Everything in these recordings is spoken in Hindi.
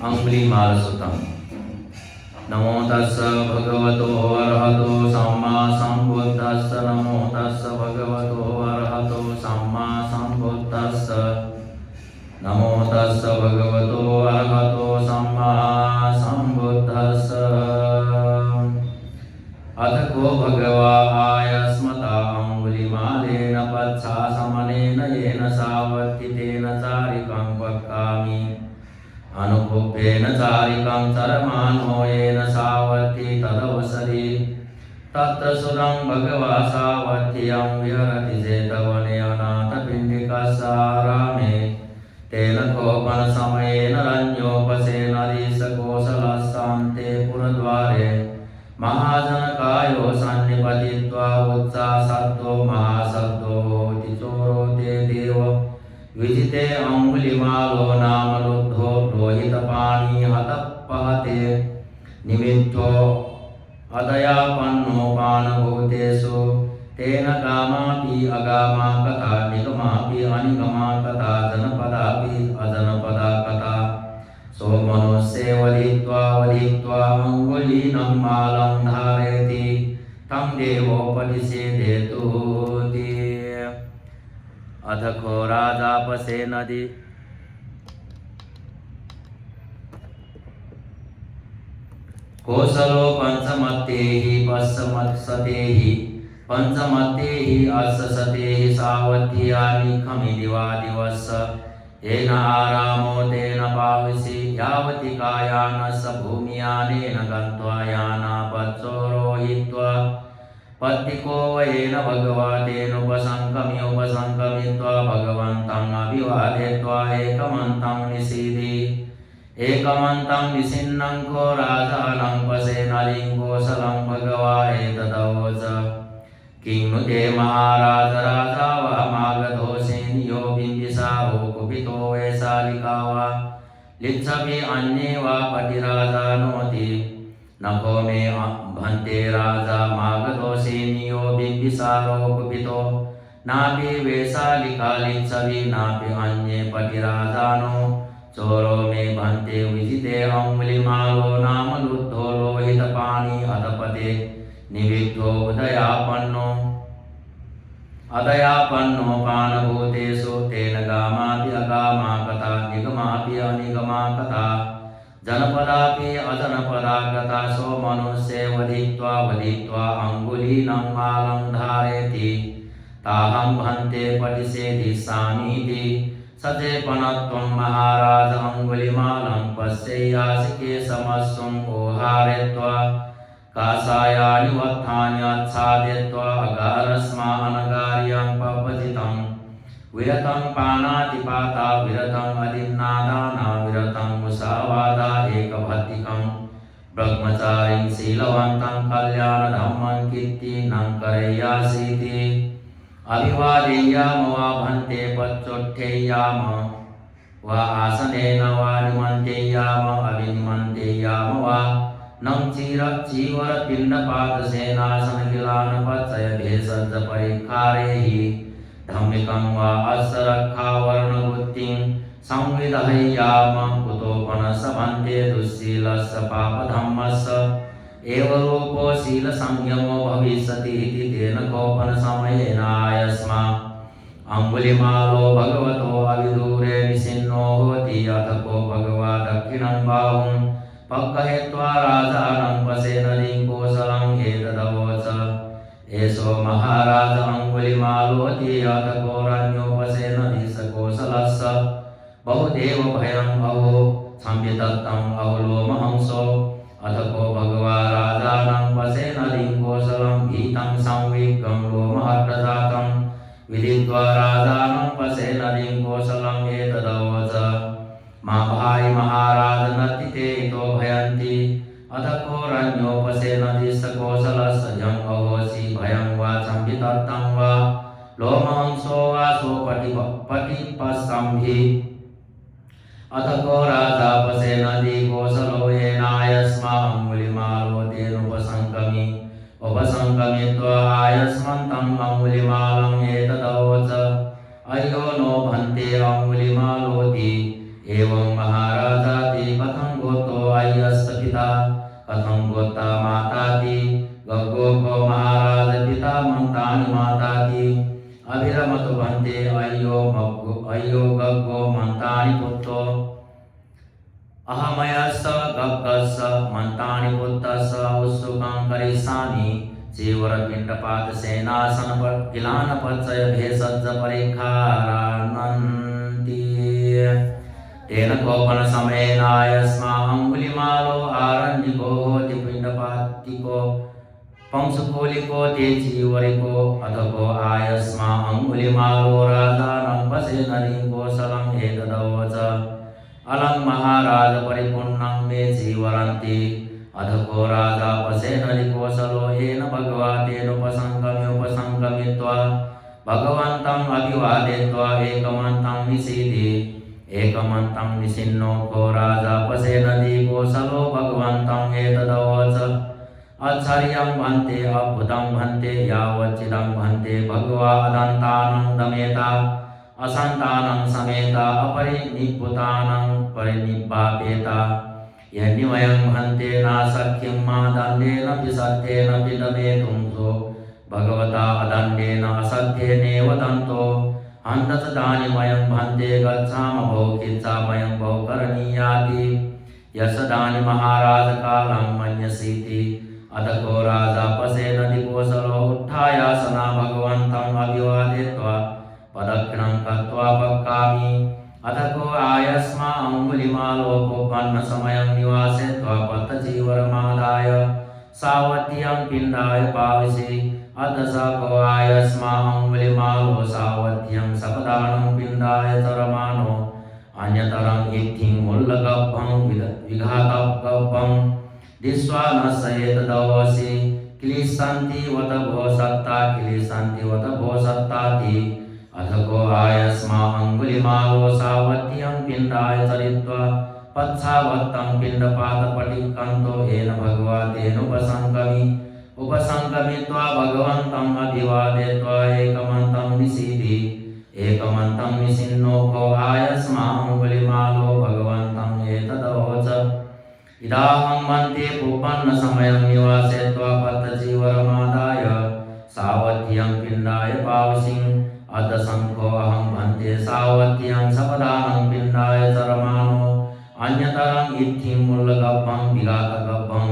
अंगुलीमालसुतं। नमो तस्स भगवतो अरहतो सम्मा सम्बुद्धस्स। नमो तस्स भगवतो अरहतो सम्मा सम्बुद्धस्स। नमो तस्स भगवतो अरहतो सम्मा सम्बुद्धस्स। अथ को भगवा आयस्मता अंगुलिमालेन पच्छासमनेन येन सावर्तितेन चारिकं पक्कामि अनुपुप्येन चारिकं चरमाणो येन सावर्ति तदवसरि तत्र सुरं भगवा सावर्त्यं विहरति जेतवने अनाथपिण्डिकस्यारामे तेन कोपनसमयेन रण्योपसेनरीशकोशलस्सान्ते पुरद्वारे महाजनकायो सन्निपतित्वा उच्चासत्तो महाशब्दो होति चोरो ते देव विजिते अंगुलिमालो नाम लुब्धो रोहितपाणी हतपहते निमित्तो अदयापन्नो पानभूतेषु तेन कामापि अगामा कथा निगमापि अनिगमा कथा जनपदापि अजनपदा कथा सो मनुष्ये वदित्वा अंगुलीनं मालं धारयति तं देवोपनिषेधेतु। अथ को राजापसे नदी कोसलो पंचमत्तेहि पश्चमत्सतेहि पंचमत्तेहि अष्टशतेहि सावत्यानि खमि दिवा दिवस येन आरामो तेन पावसि यावति कायानस भूमियानेन गत्वा यानापच्चोरोहित्वा पत्तिको वयेन भगवतेनुपसङ्कमित्वा भगवन्तं अभिवादयित्वा एकमन्तं निषीदि एकमन्तं निषिन्नं को राजानं पशेनलिं कोसलं भगवा एतदवोच किं नु ते महाराज राजा वा मागधोषेनियो बिम्बिसारो कुपितो वैशालिका वा लिच्छवि अन्ये वा पतिराजानोति नको मे भन्ते राजा मागधोषेनियो बिम्बिसारो कुपितो नापि वैशालिका लिच्छवि नापि अन्ये पतिराजानो चोरो मे भन्ते विजिते अंगुलिमालो नाम लुब्धो लोहितपाणी हतपते निविद्धो अदयापन्नो पानभूतेषु तेन गामापि अगामा कथा निगमापि अनिगमा कथा जनपदापि अजनपदा कथा सो मनुष्ये वदित्वा अंगुलीनं मालं धारयति ताहं भन्ते पटिषेधिष्यामीति सचेपनत्वं महाराज अंगुलिमालं पश्येयासिके समस्वं ओहारयित्वा कासायानि वत्थानि आच्छादयित्वा अगारस्मानगार्यं पपजितं विरतं पानातिपाता विरतं अदिन्नादाना विरतं मुसावादा एकभत्तिकं ब्रह्मचारिं शीलवन्तं कल्याणधम्मं कीर्तिनं करय्यासीति अभिवादेयाम वा भन्ते पच्चोत्थेयाम वा आसनेन वा निमन्तेयाम अभिनिमन्तेयाम वा नं चीवरपिण्डपादसेनासनगिलानपचय भेषज परिखारेहि धम्मिकं वा अश्रक्षावर्णवृत्तिं संविदहय्याम कुतोपनसभन्ते दुःशीलस्य पापधम्मस्य एव रूपो शीलसंयमो भविष्यति इति तेन कोपनसमयेन आयस्मा अंगुलिमालो भगवतो अविदूरे निषिन्नो होति। अथ को भगवा दक्षिणं बाहुं पक्कयित्वा राजानं पशेनलिं कोसलं एतदवोच एषो महाराज अंगुलिमालोति। अथ को रण्योपसेनधीशकोसलस्य बहुदेव भयम् अहो संवितत्तं अवलोमहंसो। अथ को भगवा राजानं पशेनलिं कोसलं भीतं संविग्गं लोमहर्षजातं विदित्वा राजानं पशेनलिं कोसलं एतदवोच मा भाई महाराज नर्तिते इतो भयन्ति। अथ को रण्योपसेनधीशकोसलस्य जं अहोसि भयं वा संवितत्तं वा लोमहंसो वा सोपटिपस्संभि। अथ को राजा पशेनदि कोसलो येनायस्मा अंगुलिमालो तेनुपसङ्कमित्वा आयस्मन्तं अंगुलिमालं एतदवोच अयो नो भन्ते अंगुलिमालोति। एवं महाराजाति कथं मंतानि पुत्तो अहमयस्स गग्गस्स मंतानि पुत्तस्स उत्सुकं करिष्यामि चीवरपिण्डपात सेनासन गिलान पच्चय भेषज परिखारानन्ति तेन कोपन समयेनायस्मा अंगुलिमालो आरण्यको होति पिण्डपातिको पंशुकोलिको ते चीवरिको अधको आयस्मा अंगुलिमालो राजानं पसेननि कोसलं एतदवच अलं महाराज परिपूर्णं मे जीवरन्ति अधको राजा पसेननि कोसलो येन भगवा तेनुपसंगम्युपसंगमित्वा भगवन्तम् अभिवादयित्वा एकमन्तं निषीदि एकमन्तं निषिन्नो को राजा पसेननि कोसलो भगवन्तं एतदवच आश्चर्यं भन्ते अद्भुतं भन्ते यावच्चिदं भन्ते भगवा अदन्तानं दमेता असंतानं समेता अपरिनिब्बुतानं परिनिब्बापेता यन्निवयं भन्ते नासख्यं मा दण्डेन विसत्येन विदमेतुंसो भगवता अदण्डेन असत्येनेव दन्तो हन्तसदानिमयं भन्ते गच्छामभो किच्चामयं भो करणीयाति यशदानि महाराज कालं मन्यसीति अधको राजा पसेननि कोसलो उत्थायासना भगवन्तम् अभिवादयित्वा पदक्षिणं कृत्वा पक्कामि अधको आयस्मा अंगुलिमालोपोपन्न समयं निवासयित्वा पत्तचीवरमादाय सावत्यं पिण्डाय पाविषि अधसको आयस्मा अंगुलिमालो सावत्यं सपदानं पिण्डाय चरमानो अन्यतरं इत्थिं मुल्लगभ्भं विघातगभ्भं दिस्वा न सयेतदवसि क्लिशन्ति वत भो सत्ता क्लिशन्ति वत भो सत्ताति अधको आयस्मा अंगुलिमालो सावत्यं पिण्डाय चरित्वा पच्छावत्तं पिण्डपातपटिकन्तो येन भगवा तेनुपसंगमित्वा भगवन्तम् अभिवादयित्वा एकमन्तं निषीदि एकमन्तं निषिन्नो को आयस्मा अंगुलिमालो भगवन्तम् एतदवच इदाहं मन्ते पूपन्न समयं निवासयित्वा पत्तचीवरमादाय सावत्यं पिण्डाय पावसिं अदशंखो अहं भन्ते सावत्यं सपदानं पिण्डाय चरमानो अन्यतरं इत्थिं मुल्लगभ्भं विघातगभ्भं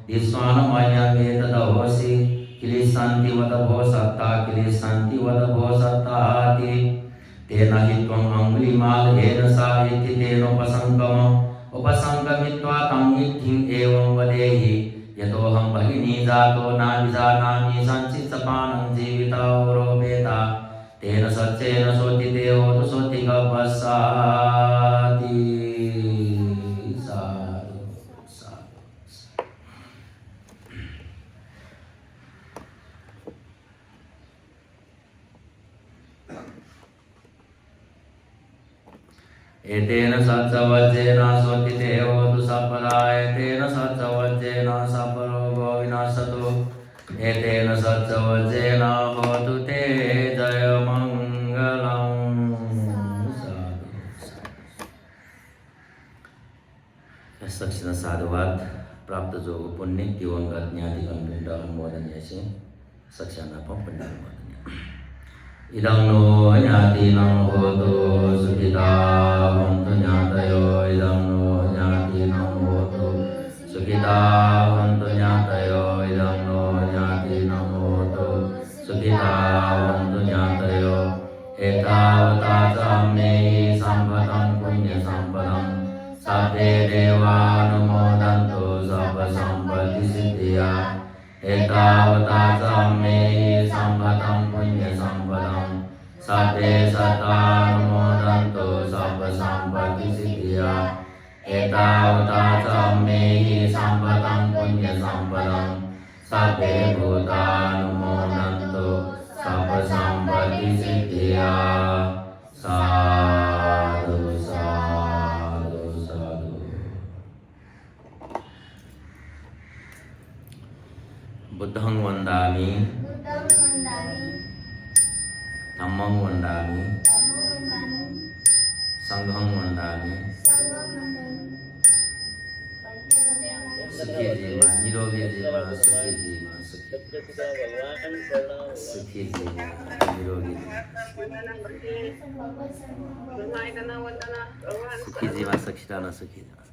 दिस्वानमयं एतदवसि क्लिशन्ति वद भो सत्ता क्लिशन्ति वद भो सत्ताति तेन हि त्वम् अंगुलिमाल येन सा इति तेनोपसंगमम् उपसंगमित्वा तं इत्थिं एवं वदेहि यतोऽहं भगिनी जातो न विजानामि संचित्सपानं जीवितावरोपेता तेन सच्चेन सोतिते होतु सोतिगभ्भस्साति साधु साधु। एतेन सच्चवज्जेन सोतिते होतु सपदा एतेन सच्चवज्जेन सपरोगो विनाशतु एतेन सच्चवज्जेन होतु ते जयमङ्गलम्। दक्षिण साधुवाद प्राप्त जो पुण्य दिवंगत ज्ञातिगण पिंड अनुमोदनीय सक्षाना पुण्य इदं नो ज्ञातिनं होतु सुखिता भवन्तु ज्ञातयो इदं नो ज्ञातिनं होतु सुखिता भवन्तु ज्ञातयो इदं नो ज्ञातिनं होतु सुखिता भवन्तु ज्ञातयो एतावता च मे सम्पदं पुण्यसम्पदं सर्वे देवानुमोदन्तु सर्वसम्पत्तिसिद्धिया एतावता च मे सम्पदं पुण्यसम्पदं सर्वे सतानुमोदन्तु सर्वसम्पत्तिसिद्धिया एतावता च मे सम्पदं पुण्यसम्पदं सर्वे भूतानुमोदन्तु सर्वसम्पत्तिसिद्धिया। साधु साधु साधु। बुद्धं वन्दामि धम्मं वन्दामि संघं वन्दामि सुखी जीवा निरोगी जीवा सुखी जीवा सुखी जीवा निरोगी सुखी जीवा सक्षिदाना सुखी जीवा